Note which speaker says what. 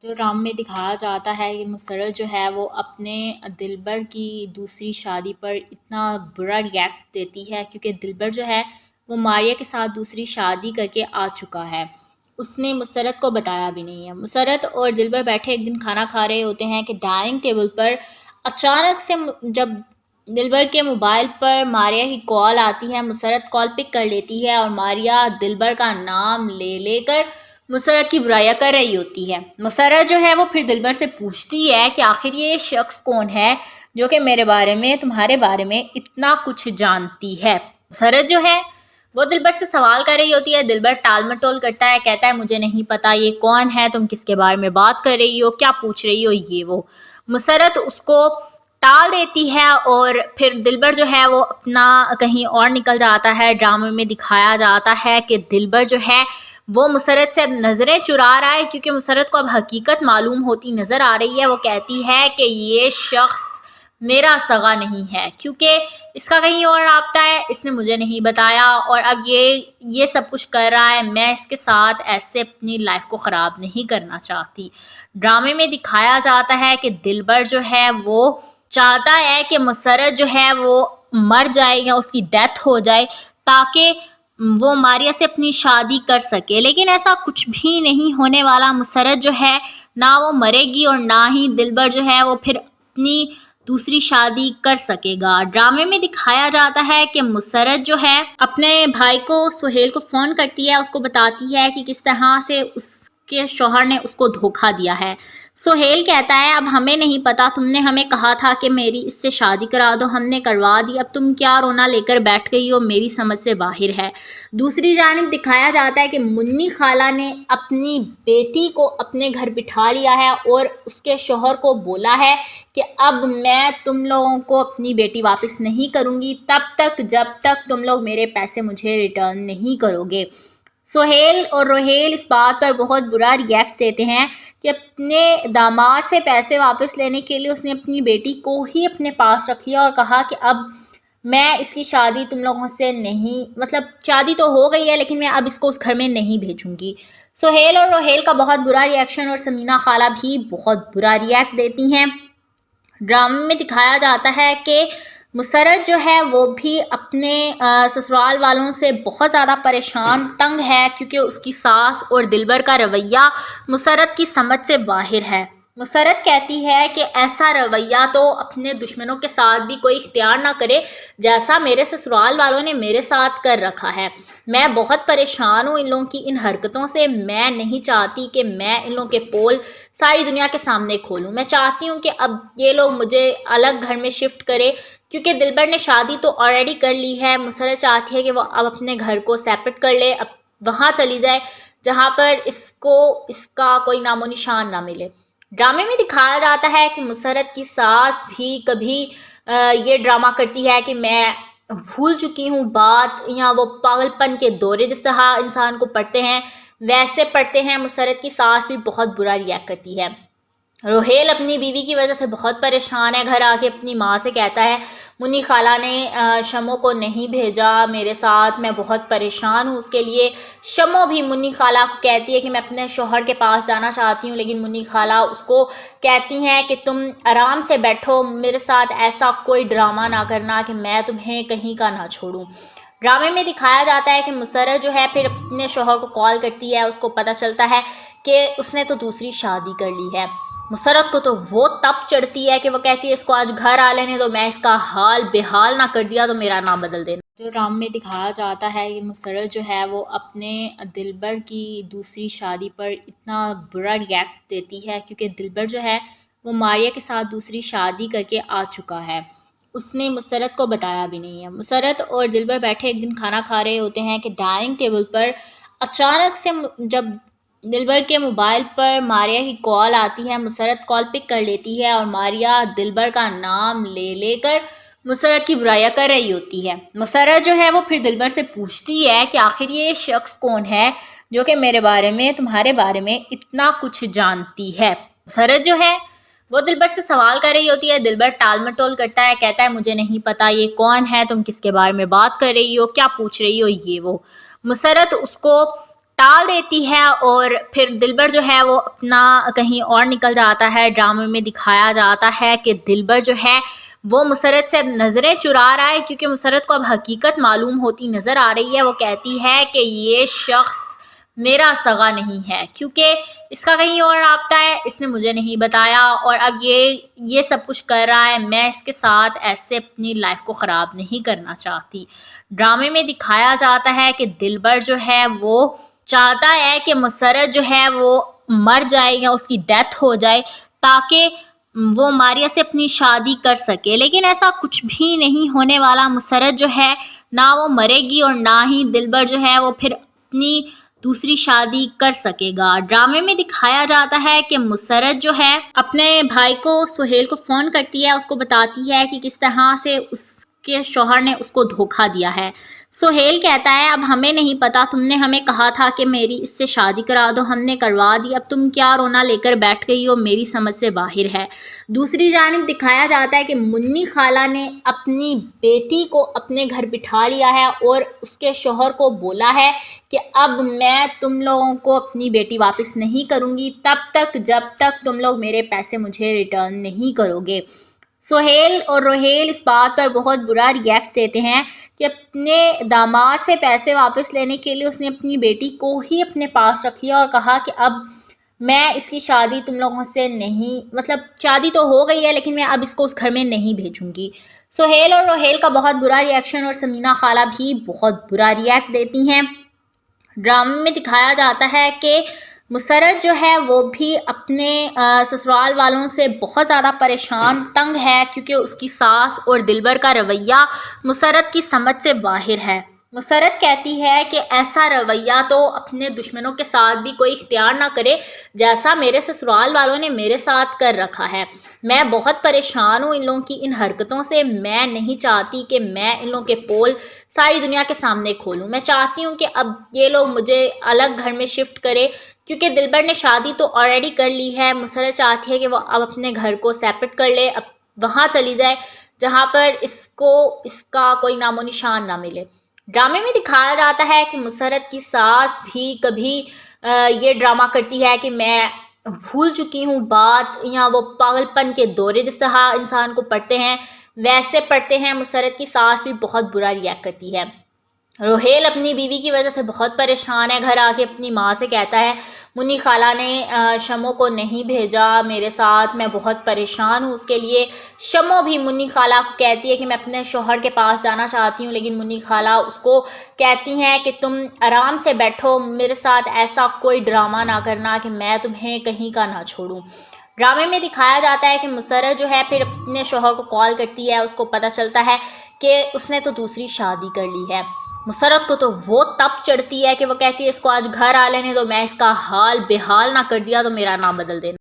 Speaker 1: جو ڈرامے میں دکھایا جاتا ہے کہ مسرت جو ہے وہ اپنے دلبر کی دوسری شادی پر اتنا برا ریئیکٹ دیتی ہے، کیونکہ دلبر جو ہے وہ ماریہ کے ساتھ دوسری شادی کر کے آ چکا ہے۔ اس نے مسرت کو بتایا بھی نہیں ہے۔ مسرت اور دلبر بیٹھے ایک دن کھانا کھا رہے ہوتے ہیں کہ ڈائننگ ٹیبل پر اچانک سے جب دلبر کے موبائل پر ماریہ کی کال آتی ہے، مسرت کال پک کر لیتی ہے اور ماریہ دلبر کا نام لے لے کر مسرت کی برائیاں کر رہی ہوتی ہے۔ مسرت جو ہے وہ پھر دلبر سے پوچھتی ہے کہ آخر یہ شخص کون ہے جو کہ میرے بارے میں تمہارے بارے میں اتنا کچھ جانتی ہے۔ مسرت جو ہے وہ دلبر سے سوال کر رہی ہوتی ہے، دلبر ٹال مٹول کرتا ہے، کہتا ہے مجھے نہیں پتا یہ کون ہے، تم کس کے بارے میں بات کر رہی ہو، کیا پوچھ رہی ہو، یہ وہ۔ مسرت اس کو ٹال دیتی ہے اور پھر دلبر جو ہے وہ اپنا کہیں اور نکل جاتا ہے۔ ڈرامے میں دکھایا جاتا ہے کہ دلبر جو ہے وہ مسرت سے اب نظریں چرا رہا ہے، کیونکہ مسرت کو اب حقیقت معلوم ہوتی نظر آ رہی ہے۔ وہ کہتی ہے کہ یہ شخص میرا سگا نہیں ہے، کیونکہ اس کا کہیں اور رابطہ ہے، اس نے مجھے نہیں بتایا، اور اب یہ سب کچھ کر رہا ہے۔ میں اس کے ساتھ ایسے اپنی لائف کو خراب نہیں کرنا چاہتی۔ ڈرامے میں دکھایا جاتا ہے کہ دلبر جو ہے وہ چاہتا ہے کہ مسرت جو ہے وہ مر جائے یا اس کی ڈیتھ ہو جائے تاکہ وہ ماریہ سے اپنی شادی کر سکے، لیکن ایسا کچھ بھی نہیں ہونے والا۔ مسرت جو ہے نہ وہ مرے گی اور نہ ہی دلبر جو ہے وہ پھر اپنی دوسری شادی کر سکے گا۔ ڈرامے میں دکھایا جاتا ہے کہ مسرت جو ہے اپنے بھائی کو سہیل کو فون کرتی ہے، اس کو بتاتی ہے کہ کس طرح سے اس کے شوہر نے اس کو دھوکہ دیا ہے۔ سہیل کہتا ہے اب ہمیں نہیں پتا، تم نے ہمیں کہا تھا کہ میری اس سے شادی کرا دو، ہم نے کروا دی، اب تم کیا رونا لے کر بیٹھ گئی ہو، میری سمجھ سے باہر ہے۔ دوسری جانب دکھایا جاتا ہے کہ منی خالہ نے اپنی بیٹی کو اپنے گھر بٹھا لیا ہے اور اس کے شوہر کو بولا ہے کہ اب میں تم لوگوں کو اپنی بیٹی واپس نہیں کروں گی تب تک جب تک تم لوگ میرے پیسے مجھے ریٹرن نہیں کرو گے۔ سہیل اور روہیل اس بات پر بہت برا ریئیکٹ دیتے ہیں کہ اپنے داماد سے پیسے واپس لینے کے لیے اس نے اپنی بیٹی کو ہی اپنے پاس رکھ لیا اور کہا کہ اب میں اس کی شادی تم لوگوں سے نہیں، مطلب شادی تو ہو گئی ہے لیکن میں اب اس کو اس گھر میں نہیں بھیجوں گی۔ سہیل اور روہیل کا بہت برا ریئیکشن اور سمینہ خالہ بھی بہت برا ریئیکٹ دیتی ہیں۔ ڈرامے میں دکھایا جاتا ہے کہ مسرت جو ہے وہ بھی اپنے سسرال والوں سے بہت زیادہ پریشان تنگ ہے، کیونکہ اس کی ساس اور دلبر کا رویہ مسرت کی سمجھ سے باہر ہے۔ مسرت کہتی ہے کہ ایسا رویہ تو اپنے دشمنوں کے ساتھ بھی کوئی اختیار نہ کرے جیسا میرے سسرال والوں نے میرے ساتھ کر رکھا ہے۔ میں بہت پریشان ہوں ان لوگوں کی ان حرکتوں سے، میں نہیں چاہتی کہ میں ان لوگوں کے پول ساری دنیا کے سامنے کھولوں۔ میں چاہتی ہوں کہ اب یہ لوگ مجھے الگ گھر میں شفٹ کرے، کیونکہ دلبر نے شادی تو آلریڈی کر لی ہے۔ مسرت چاہتی ہے کہ وہ اب اپنے گھر کو سیپریٹ کر لے، اب وہاں چلی جائے جہاں پر اس کا کوئی نام و نشان نہ ملے۔ ڈرامے میں دکھایا جاتا ہے کہ مسرت کی ساس بھی کبھی یہ ڈرامہ کرتی ہے کہ میں بھول چکی ہوں بات، یا وہ پاگل پن کے دورے جس طرح انسان کو پڑھتے ہیں ویسے پڑھتے ہیں۔ مسرت کی ساس بھی بہت برا ریئیکٹ کرتی ہے۔ روہیل اپنی بیوی کی وجہ سے بہت پریشان ہے، گھر آ کے اپنی ماں سے کہتا ہے منی خالہ نے شمو کو نہیں بھیجا میرے ساتھ، میں بہت پریشان ہوں اس کے لیے۔ شمو بھی منی خالہ کو کہتی ہے کہ میں اپنے شوہر کے پاس جانا چاہتی ہوں، لیکن منی خالہ اس کو کہتی ہیں کہ تم آرام سے بیٹھو، میرے ساتھ ایسا کوئی ڈرامہ نہ کرنا کہ میں تمہیں کہیں کا نہ چھوڑوں۔ ڈرامے میں دکھایا جاتا ہے کہ مسرت جو ہے پھر اپنے شوہر کو کال کرتی ہے، اس کو پتہ چلتا ہے کہ اس نے تو دوسری شادی کر لی ہے۔ مسرت کو تو وہ تب چڑھتی ہے کہ وہ کہتی ہے اس کو آج گھر آ لینے تو میں اس کا حال بے حال نہ کر دیا تو میرا نام بدل دینا۔ جو ڈرامے میں دکھایا جاتا ہے کہ مسرت جو ہے وہ اپنے دلبر کی دوسری شادی پر اتنا برا ریئیکٹ دیتی ہے، کیونکہ دلبر جو ہے وہ ماریہ کے ساتھ دوسری شادی کر کے آ چکا ہے۔ اس نے مسرت کو بتایا بھی نہیں ہے۔ مسرت اور دلبر بیٹھے ایک دن کھانا کھا رہے ہوتے ہیں کہ ڈائننگ ٹیبل پر اچانک سے جب دلبر کے موبائل پر ماریہ کی کال آتی ہے، مسرت کال پک کر لیتی ہے اور ماریہ دلبر کا نام لے لے کر مسرت کی برائیاں کر رہی ہوتی ہے۔ مسرت جو ہے وہ پھر دلبر سے پوچھتی ہے کہ آخر یہ شخص کون ہے جو کہ میرے بارے میں تمہارے بارے میں اتنا کچھ جانتی ہے۔ مسرت جو ہے وہ دلبر سے سوال کر رہی ہوتی ہے، دلبر ٹال مٹول کرتا ہے، کہتا ہے مجھے نہیں پتا یہ کون ہے، تم کس کے بارے میں بات کر رہی ہو، کیا پوچھ رہی ہو، یہ وہ۔ مسرت اس کو ٹال دیتی ہے اور پھر دلبر جو ہے وہ اپنا کہیں اور نکل جاتا ہے۔ ڈرامے میں دکھایا جاتا ہے کہ دلبر جو ہے وہ مسرت سے نظریں چرا رہا ہے، کیونکہ مسرت کو اب حقیقت معلوم ہوتی نظر آ رہی ہے۔ وہ کہتی ہے کہ یہ شخص میرا سگا نہیں ہے، کیونکہ اس کا کہیں اور رابطہ ہے، اس نے مجھے نہیں بتایا، اور اب یہ سب کچھ کر رہا ہے۔ میں اس کے ساتھ ایسے اپنی لائف کو خراب نہیں کرنا چاہتی۔ ڈرامے میں دکھایا جاتا ہے کہ دلبر جو ہے وہ چاہتا ہے کہ مسرت جو ہے وہ مر جائے یا اس کی ڈیتھ ہو جائے تاکہ وہ ماریہ سے اپنی شادی کر سکے، لیکن ایسا کچھ بھی نہیں ہونے والا۔ مسرت جو ہے نہ وہ مرے گی اور نہ ہی دلبر جو ہے وہ پھر اپنی دوسری شادی کر سکے گا۔ ڈرامے میں دکھایا جاتا ہے کہ مسرت جو ہے اپنے بھائی کو سہیل کو فون کرتی ہے، اس کو بتاتی ہے کہ کس طرح سے اس کے شوہر نے اس کو دھوکہ دیا ہے۔ سہیل کہتا ہے اب ہمیں نہیں پتا، تم نے ہمیں کہا تھا کہ میری اس سے شادی کرا دو، ہم نے کروا دی، اب تم کیا رونا لے کر بیٹھ گئی ہو، میری سمجھ سے باہر ہے۔ دوسری جانب دکھایا جاتا ہے کہ منی خالہ نے اپنی بیٹی کو اپنے گھر بٹھا لیا ہے اور اس کے شوہر کو بولا ہے کہ اب میں تم لوگوں کو اپنی بیٹی واپس نہیں کروں گی تب تک جب تک تم لوگ میرے پیسے مجھے ریٹرن نہیں کرو گے۔ سہیل اور روہیل اس بات پر بہت برا ریئیکٹ دیتے ہیں کہ اپنے داماد سے پیسے واپس لینے کے لیے اس نے اپنی بیٹی کو ہی اپنے پاس رکھ لیا اور کہا کہ اب میں اس کی شادی تم لوگوں سے نہیں، مطلب شادی تو ہو گئی ہے لیکن میں اب اس کو اس گھر میں نہیں بھیجوں گی۔ سہیل اور روہیل کا بہت برا ریئیکشن اور سمینہ خالہ بھی بہت برا ریئیکٹ دیتی ہیں۔ ڈرامے میں دکھایا جاتا ہے کہ مسرت جو ہے وہ بھی اپنے سسرال والوں سے بہت زیادہ پریشان تنگ ہے، کیونکہ اس کی ساس اور دلبر کا رویہ مسرت کی سمجھ سے باہر ہے۔ مسرت کہتی ہے کہ ایسا رویہ تو اپنے دشمنوں کے ساتھ بھی کوئی اختیار نہ کرے جیسا میرے سسرال والوں نے میرے ساتھ کر رکھا ہے۔ میں بہت پریشان ہوں ان لوگوں کی ان حرکتوں سے، میں نہیں چاہتی کہ میں ان لوگوں کے پول ساری دنیا کے سامنے کھولوں۔ میں چاہتی ہوں کہ اب یہ لوگ مجھے الگ گھر میں شفٹ کرے، کیونکہ دلبر نے شادی تو آلریڈی کر لی ہے۔ مسرت چاہتی ہے کہ وہ اب اپنے گھر کو سیپریٹ کر لے، اب وہاں چلی جائے جہاں پر اس کا کوئی نام و نشان نہ ملے۔ ڈرامے میں دکھایا جاتا ہے کہ مسرت کی ساس بھی کبھی یہ ڈرامہ کرتی ہے کہ میں بھول چکی ہوں بات، یا وہ پاگل پن کے دورے جس طرح انسان کو پڑھتے ہیں ویسے پڑھتے ہیں۔ مسرت کی ساس بھی بہت برا ریئیکٹ کرتی ہے۔ روہیل اپنی بیوی کی وجہ سے بہت پریشان ہے، گھر آ کے اپنی ماں سے کہتا ہے منی خالہ نے شمو کو نہیں بھیجا میرے ساتھ، میں بہت پریشان ہوں اس کے لیے۔ شمو بھی منی خالہ کو کہتی ہے کہ میں اپنے شوہر کے پاس جانا چاہتی ہوں، لیکن منی خالہ اس کو کہتی ہیں کہ تم آرام سے بیٹھو، میرے ساتھ ایسا کوئی ڈرامہ نہ کرنا کہ میں تمہیں کہیں کا نہ چھوڑوں۔ ڈرامے میں دکھایا جاتا ہے کہ مسرت جو ہے پھر اپنے شوہر کو کال کرتی ہے، اس کو پتہ چلتا ہے کہ اس نے تو دوسری شادی کر لی ہے۔ مسرت کو تو وہ تب چڑھتی ہے کہ وہ کہتی ہے اس کو آج گھر آ لینے دو، میں اس کا حال بے حال نہ کر دیا تو میرا نام بدل دینا۔